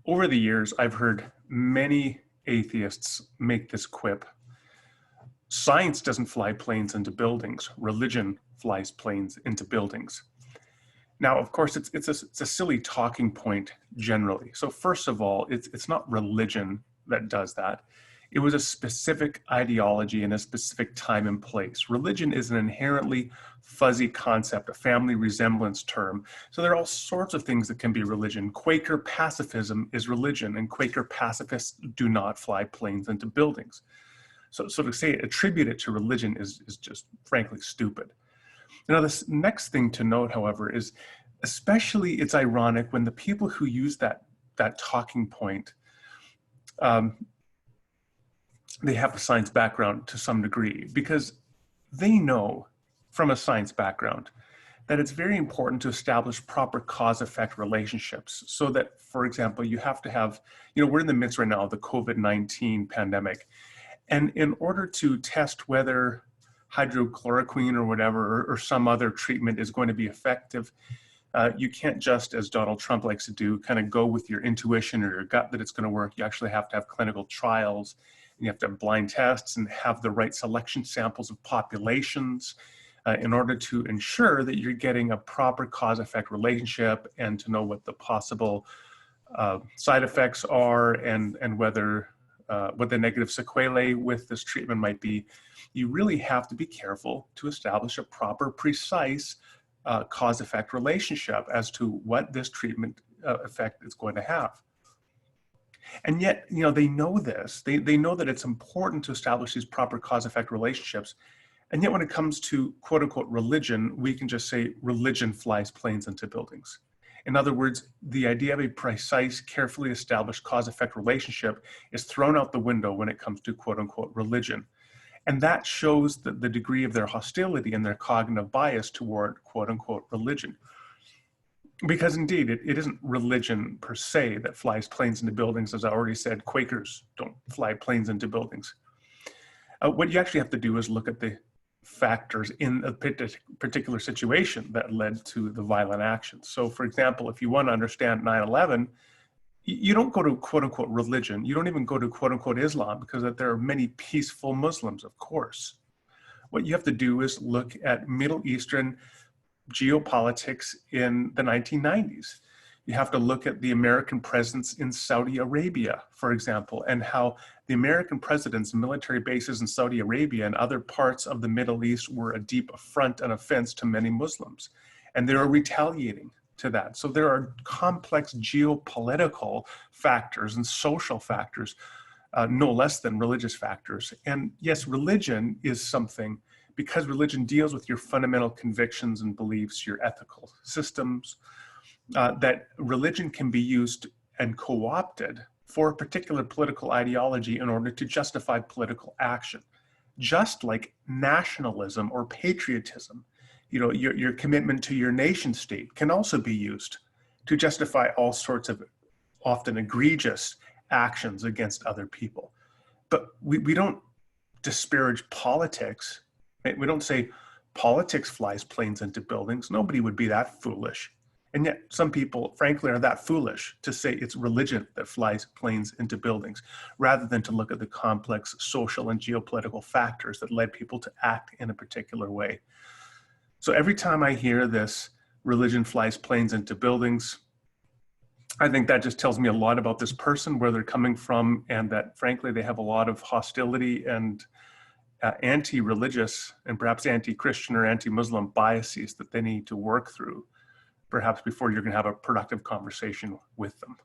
Over the years, I've heard many atheists make this quip. Science doesn't fly planes into buildings. Religion flies planes into buildings. Now, of course, it's a silly talking point generally. So first of all, it's not religion that does that. It was a specific ideology in a specific time and place. Religion is an inherently fuzzy concept, a family resemblance term. So there are all sorts of things that can be religion. Quaker pacifism is religion, and Quaker pacifists do not fly planes into buildings. So to say attribute it to religion is just frankly stupid. Now, this next thing to note, however, is especially it's ironic when the people who use that talking point, they have a science background to some degree, because they know from a science background that it's very important to establish proper cause-effect relationships so that, for example, you have to have, we're in the midst right now of the COVID-19 pandemic. And in order to test whether hydrochloroquine or whatever, or some other treatment is going to be effective, you can't just, as Donald Trump likes to do, kind of go with your intuition or your gut that it's going to work. You actually have to have clinical trials, and you have to have blind tests and have the right selection samples of populations in order to ensure that you're getting a proper cause-effect relationship and to know what the possible side effects are and whether what the negative sequelae with this treatment might be. You really have to be careful to establish a proper, precise cause-effect relationship as to what this treatment effect is going to have. And yet, they know this. They know that it's important to establish these proper cause-effect relationships. And yet when it comes to quote unquote religion, we can just say religion flies planes into buildings. In other words, the idea of a precise, carefully established cause-effect relationship is thrown out the window when it comes to quote unquote religion. And that shows the degree of their hostility and their cognitive bias toward quote unquote religion. Because indeed, it isn't religion per se that flies planes into buildings. As I already said, Quakers don't fly planes into buildings. What you actually have to do is look at the factors in a particular situation that led to the violent actions. So for example, if you want to understand 9/11, you don't go to quote unquote religion. You don't even go to quote unquote Islam, because there are many peaceful Muslims, of course. What you have to do is look at Middle Eastern geopolitics in the 1990s. You have to look at the American presence in Saudi Arabia, for example, and how the American president's military bases in Saudi Arabia and other parts of the Middle East were a deep affront and offense to many Muslims. And they are retaliating to that. So there are complex geopolitical factors and social factors, no less than religious factors. And yes, religion is something, because religion deals with your fundamental convictions and beliefs, your ethical systems, that religion can be used and co-opted for a particular political ideology in order to justify political action. Just like nationalism or patriotism, your commitment to your nation state can also be used to justify all sorts of often egregious actions against other people. But we don't disparage politics. Right? We don't say politics flies planes into buildings. Nobody would be that foolish. And yet some people, frankly, are that foolish to say it's religion that flies planes into buildings, rather than to look at the complex social and geopolitical factors that led people to act in a particular way. So every time I hear this, religion flies planes into buildings, I think that just tells me a lot about this person, where they're coming from, and that frankly, they have a lot of hostility and anti-religious and perhaps anti-Christian or anti-Muslim biases that they need to work through, perhaps before you're going to have a productive conversation with them.